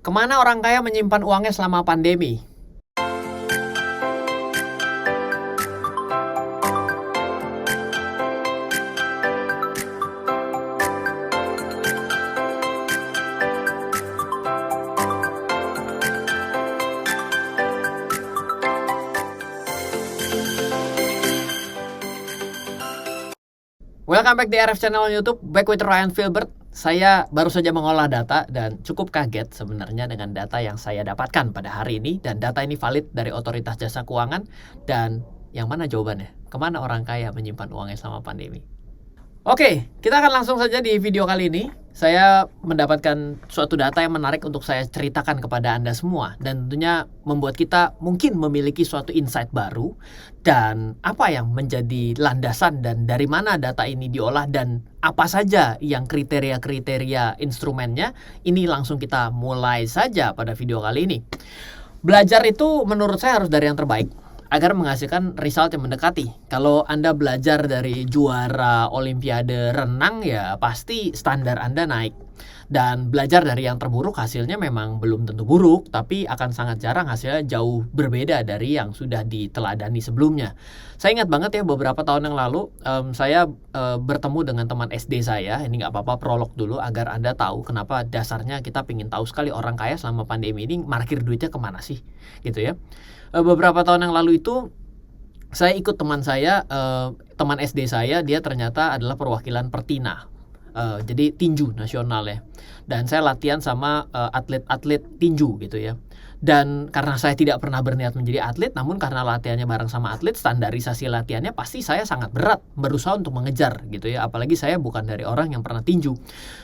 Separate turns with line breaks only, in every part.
Kemana orang kaya menyimpan uangnya selama pandemi? Welcome back di RF Channel YouTube, back with Ryan Filbert. Saya baru saja mengolah data dan cukup kaget sebenarnya dengan data yang saya dapatkan pada hari ini. Dan data ini valid dari Otoritas Jasa Keuangan. Dan yang mana jawabannya? Kemana orang kaya menyimpan uangnya selama pandemi? Oke, kita akan langsung saja di video kali ini. Saya mendapatkan suatu data yang menarik untuk saya ceritakan kepada Anda semua. Dan tentunya membuat kita mungkin memiliki suatu insight baru. Dan apa yang menjadi landasan dan dari mana data ini diolah dan apa saja yang kriteria-kriteria instrumennya. Ini langsung kita mulai saja pada video kali ini. Belajar itu menurut saya harus dari yang terbaik agar menghasilkan result yang mendekati. Kalau Anda belajar dari juara olimpiade renang, ya pasti standar Anda naik. Dan belajar dari yang terburuk hasilnya memang belum tentu buruk, tapi akan sangat jarang hasilnya jauh berbeda dari yang sudah diteladani sebelumnya. Saya ingat banget ya beberapa tahun yang lalu saya bertemu dengan teman SD saya. Ini nggak apa-apa prolog dulu agar Anda tahu kenapa dasarnya kita pengen tahu sekali orang kaya selama pandemi ini markir duitnya kemana sih, gitu ya. Beberapa tahun yang lalu itu saya ikut teman saya, teman SD saya, dia ternyata adalah perwakilan Pertina. Jadi tinju nasional ya. Dan saya latihan sama atlet-atlet tinju gitu ya. Dan karena saya tidak pernah berniat menjadi atlet, namun karena latihannya bareng sama atlet, standarisasi latihannya pasti saya sangat berat berusaha untuk mengejar gitu ya. Apalagi saya bukan dari orang yang pernah tinju.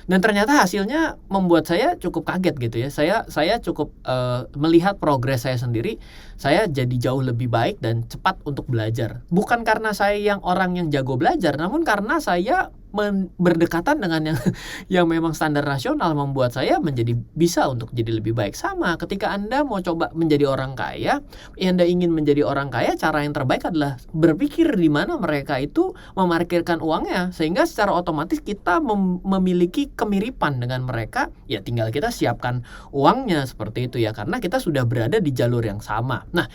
Dan ternyata hasilnya membuat saya cukup kaget gitu ya. Saya cukup melihat progres saya sendiri. Saya jadi jauh lebih baik dan cepat untuk belajar. Bukan karena saya yang orang yang jago belajar, namun karena saya berdekatan dengan yang memang standar nasional membuat saya menjadi bisa untuk jadi lebih baik. Sama ketika Anda mau coba menjadi orang kaya, Anda ingin menjadi orang kaya, cara yang terbaik adalah berpikir di mana mereka itu memarkirkan uangnya, sehingga secara otomatis kita memiliki kemiripan dengan mereka. Ya tinggal kita siapkan uangnya seperti itu ya, karena kita sudah berada di jalur yang sama. Nah,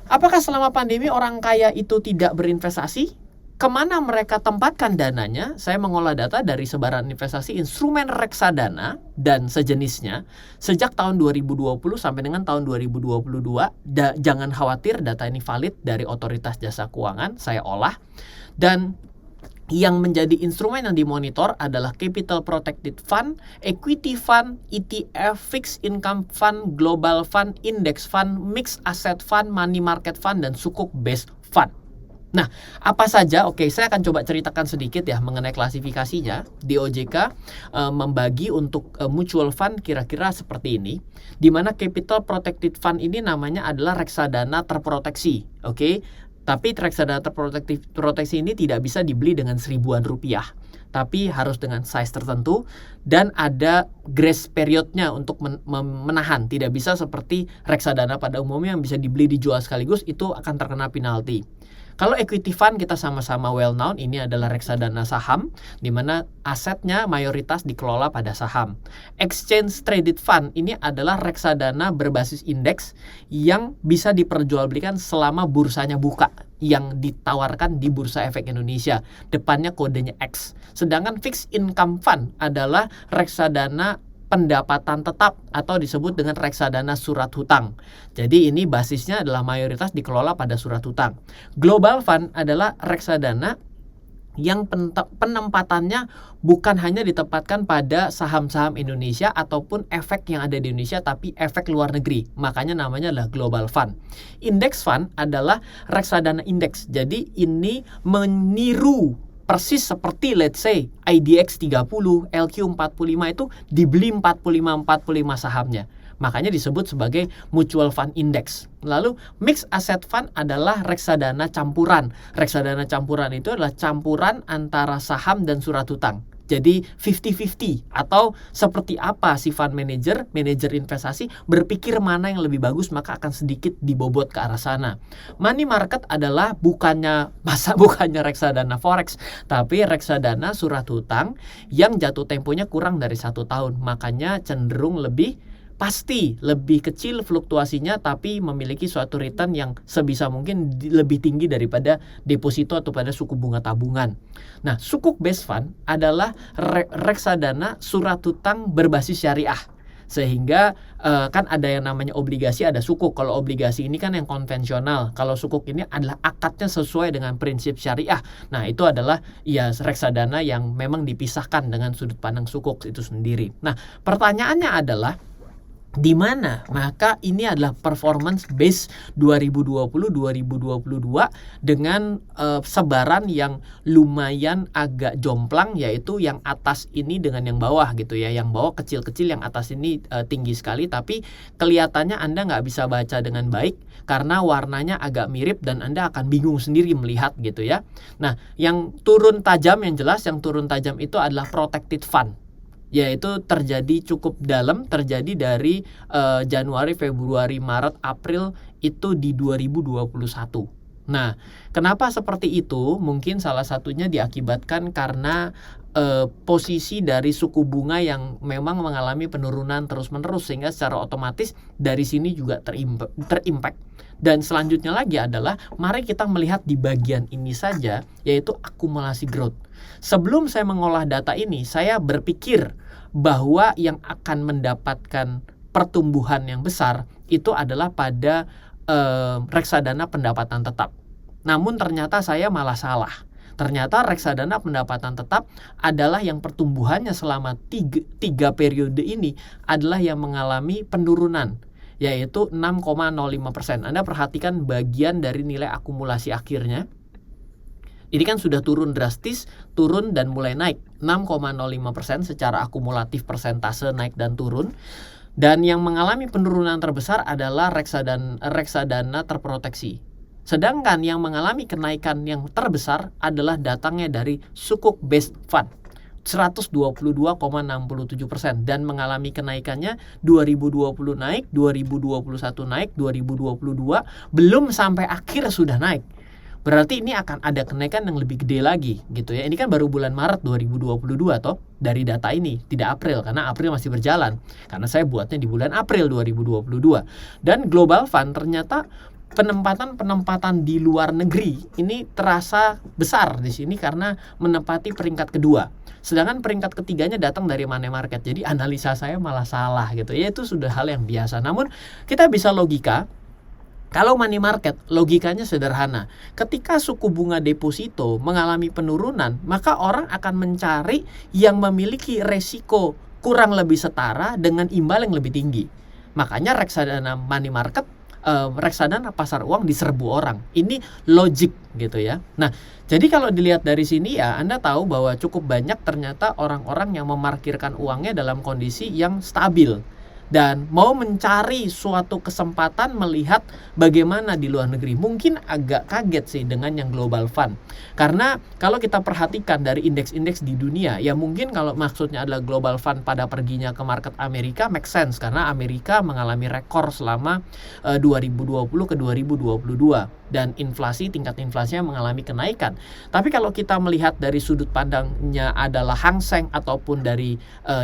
apakah selama pandemi orang kaya itu tidak berinvestasi? Kemana mereka tempatkan dananya? Saya mengolah data dari sebaran investasi instrumen reksadana dan sejenisnya sejak tahun 2020 sampai dengan tahun 2022. Jangan khawatir, data ini valid dari Otoritas Jasa Keuangan, saya olah. Dan yang menjadi instrumen yang dimonitor adalah Capital Protected Fund, Equity Fund, ETF, Fixed Income Fund, Global Fund, Index Fund, Mixed Asset Fund, Money Market Fund, dan Sukuk Based Fund. Nah, apa saja? Oke, saya akan coba ceritakan sedikit ya mengenai klasifikasinya. Di OJK membagi untuk mutual fund kira-kira seperti ini, di mana Capital Protected Fund ini namanya adalah reksadana terproteksi. Oke, tapi reksadana terproteksi ini tidak bisa dibeli dengan seribuan rupiah, tapi harus dengan size tertentu dan ada grace periodnya untuk menahan. Tidak bisa seperti reksadana pada umumnya yang bisa dibeli dijual sekaligus, itu akan terkena penalti. Kalau equity fund kita sama-sama well known, ini adalah reksadana saham di mana asetnya mayoritas dikelola pada saham. Exchange traded fund ini adalah reksadana berbasis indeks yang bisa diperjualbelikan selama bursanya buka, yang ditawarkan di Bursa Efek Indonesia. Depannya kodenya X. Sedangkan fixed income fund adalah reksadana pendapatan tetap atau disebut dengan reksadana surat hutang. Jadi ini basisnya adalah mayoritas dikelola pada surat hutang. Global Fund adalah reksadana yang penempatannya bukan hanya ditempatkan pada saham-saham Indonesia ataupun efek yang ada di Indonesia, tapi efek luar negeri. Makanya namanya adalah Global Fund. Index Fund adalah reksadana indeks. Jadi ini meniru persis seperti let's say IDX 30, LQ45 itu dibeli 45 sahamnya. Makanya disebut sebagai mutual fund index. Lalu mixed asset fund adalah reksadana campuran. Reksadana campuran itu adalah campuran antara saham dan surat hutang. Jadi 50-50 atau seperti apa si fund manager investasi berpikir mana yang lebih bagus maka akan sedikit dibobot ke arah sana. Money market adalah bukannya reksadana forex, tapi reksadana surat hutang yang jatuh temponya kurang dari 1 tahun. Makanya cenderung lebih pasti lebih kecil fluktuasinya tapi memiliki suatu return yang sebisa mungkin lebih tinggi daripada deposito atau pada suku bunga tabungan. Nah, sukuk based fund adalah reksadana surat hutang berbasis syariah. Sehingga kan ada yang namanya obligasi, ada sukuk. Kalau obligasi ini kan yang konvensional. Kalau sukuk ini adalah akadnya sesuai dengan prinsip syariah. Nah, itu adalah ya reksadana yang memang dipisahkan dengan sudut pandang sukuk itu sendiri. Nah, pertanyaannya adalah di mana maka ini adalah performance base 2020-2022 dengan sebaran yang lumayan agak jomplang, yaitu yang atas ini dengan yang bawah gitu ya. Yang bawah kecil-kecil, yang atas ini tinggi sekali, tapi kelihatannya Anda nggak bisa baca dengan baik karena warnanya agak mirip dan Anda akan bingung sendiri melihat gitu ya. Nah, yang turun tajam, yang jelas yang turun tajam itu adalah protected fund, yaitu terjadi cukup dalam, terjadi dari Januari, Februari, Maret, April itu di 2021. Nah, kenapa seperti itu? Mungkin salah satunya diakibatkan karena posisi dari suku bunga yang memang mengalami penurunan terus-menerus, sehingga secara otomatis dari sini juga terimpact. Dan selanjutnya lagi adalah mari kita melihat di bagian ini saja, yaitu akumulasi growth. Sebelum saya mengolah data ini, saya berpikir bahwa yang akan mendapatkan pertumbuhan yang besar itu adalah pada reksadana pendapatan tetap. Namun ternyata saya malah salah. Ternyata reksadana pendapatan tetap adalah yang pertumbuhannya selama tiga periode ini adalah yang mengalami penurunan, yaitu 6,05%. Anda perhatikan bagian dari nilai akumulasi akhirnya. Ini kan sudah turun drastis, turun dan mulai naik 6,05% secara akumulatif, persentase naik dan turun. Dan yang mengalami penurunan terbesar adalah reksadana terproteksi. Sedangkan yang mengalami kenaikan yang terbesar adalah datangnya dari sukuk based fund, 122,67%, dan mengalami kenaikannya 2020 naik, 2021 naik, 2022 belum sampai akhir sudah naik. Berarti ini akan ada kenaikan yang lebih gede lagi gitu ya. Ini kan baru bulan Maret 2022 toh dari data ini, tidak April, karena April masih berjalan. Karena saya buatnya di bulan April 2022. Dan Global Fund ternyata penempatan di luar negeri ini terasa besar di sini karena menempati peringkat kedua. Sedangkan peringkat ketiganya datang dari money market. Jadi analisa saya malah salah gitu. Ya itu sudah hal yang biasa. Namun kita bisa logika. Kalau money market, logikanya sederhana. Ketika suku bunga deposito mengalami penurunan, maka orang akan mencari yang memiliki resiko kurang lebih setara dengan imbal yang lebih tinggi. Makanya reksadana money market, reksadana pasar uang diserbu orang. Ini logik gitu ya. Nah, jadi kalau dilihat dari sini ya, Anda tahu bahwa cukup banyak ternyata orang-orang yang memarkirkan uangnya dalam kondisi yang stabil dan mau mencari suatu kesempatan melihat bagaimana di luar negeri. Mungkin agak kaget sih dengan yang global fund. Karena kalau kita perhatikan dari indeks-indeks di dunia, ya mungkin kalau maksudnya adalah global fund pada perginya ke market Amerika, make sense. Karena Amerika mengalami rekor selama 2020 ke 2022. Dan inflasi, tingkat inflasinya mengalami kenaikan. Tapi kalau kita melihat dari sudut pandangnya adalah Hang Seng ataupun dari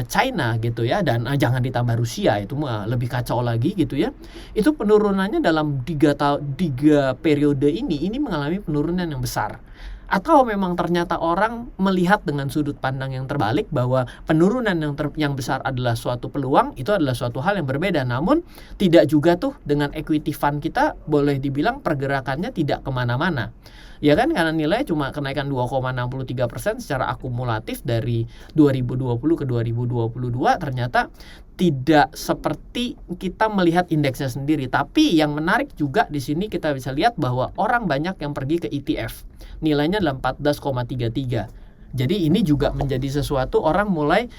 China gitu ya, dan jangan ditambah Rusia, itu lebih kacau lagi gitu ya. Itu penurunannya dalam 3 periode ini mengalami penurunan yang besar. Atau memang ternyata orang melihat dengan sudut pandang yang terbalik bahwa penurunan yang besar adalah suatu peluang, itu adalah suatu hal yang berbeda. Namun tidak juga tuh dengan equity fund kita boleh dibilang pergerakannya tidak kemana-mana. Ya kan, karena nilai cuma kenaikan 2,63% secara akumulatif dari 2020 ke 2022 ternyata tidak seperti kita melihat indeksnya sendiri. Tapi yang menarik juga di sini kita bisa lihat bahwa orang banyak yang pergi ke ETF. Nilainya adalah 14,33. Jadi ini juga menjadi sesuatu orang mulai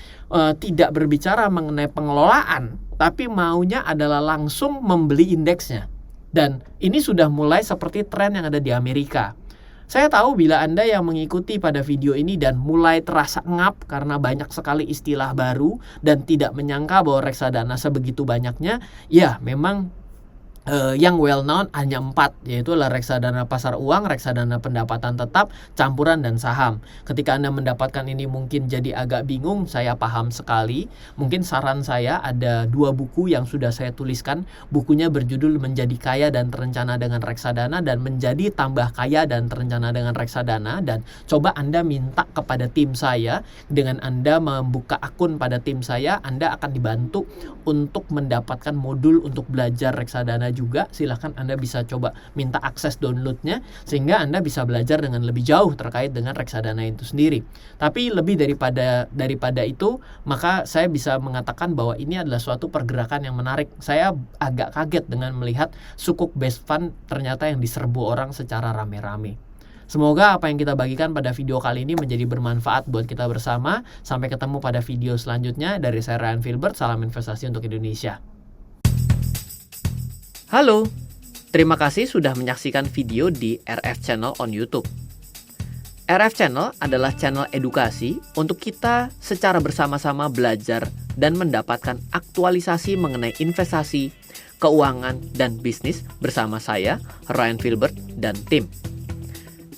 tidak berbicara mengenai pengelolaan, tapi maunya adalah langsung membeli indeksnya. Dan ini sudah mulai seperti tren yang ada di Amerika. Saya tahu bila Anda yang mengikuti pada video ini dan mulai terasa ngap karena banyak sekali istilah baru dan tidak menyangka bahwa reksadana sebegitu banyaknya, ya memang yang well known hanya 4, yaitu adalah reksadana pasar uang, reksadana pendapatan tetap, campuran, dan saham. Ketika Anda mendapatkan ini mungkin jadi agak bingung, saya paham sekali. Mungkin saran saya ada 2 buku yang sudah saya tuliskan. Bukunya berjudul Menjadi Kaya dan Terencana dengan Reksadana dan Menjadi Tambah Kaya dan Terencana dengan Reksadana. Dan coba Anda minta kepada tim saya, dengan Anda membuka akun pada tim saya, Anda akan dibantu untuk mendapatkan modul untuk belajar reksadana juga. Silahkan Anda bisa coba minta akses downloadnya sehingga Anda bisa belajar dengan lebih jauh terkait dengan reksadana itu sendiri. Tapi lebih daripada itu, maka saya bisa mengatakan bahwa ini adalah suatu pergerakan yang menarik. Saya agak kaget dengan melihat sukuk base fund ternyata yang diserbu orang secara rame-rame. Semoga apa yang kita bagikan pada video kali ini menjadi bermanfaat buat kita bersama. Sampai ketemu pada video selanjutnya. Dari saya Ryan Filbert, salam investasi untuk Indonesia. Halo, terima kasih sudah menyaksikan video di RF Channel on YouTube. RF Channel adalah channel edukasi untuk kita secara bersama-sama belajar dan mendapatkan aktualisasi mengenai investasi, keuangan, dan bisnis bersama saya, Ryan Filbert, dan tim.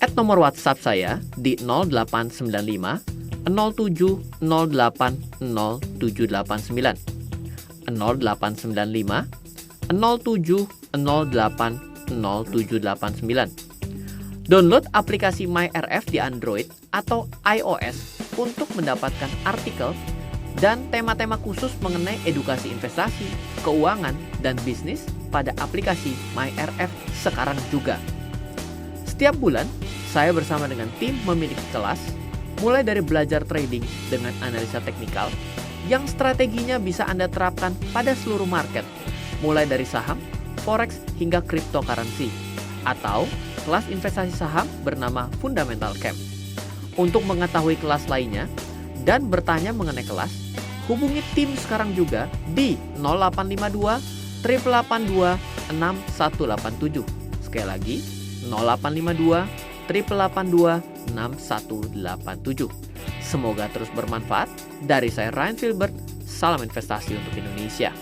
Add nomor WhatsApp saya di 0895 07 08 0789 0895 07 08 0789. Download aplikasi MyRF di Android atau iOS untuk mendapatkan artikel dan tema-tema khusus mengenai edukasi investasi, keuangan, dan bisnis pada aplikasi MyRF sekarang juga. Setiap bulan, saya bersama dengan tim memiliki kelas, mulai dari belajar trading dengan analisa teknikal, yang strateginya bisa Anda terapkan pada seluruh market, mulai dari saham, forex, hingga cryptocurrency, atau kelas investasi saham bernama Fundamental Camp. Untuk mengetahui kelas lainnya dan bertanya mengenai kelas, hubungi tim sekarang juga di 0852 882 6187. Sekali lagi, 0852 882 6187. Semoga terus bermanfaat. Dari saya Ryan Filbert, salam investasi untuk Indonesia.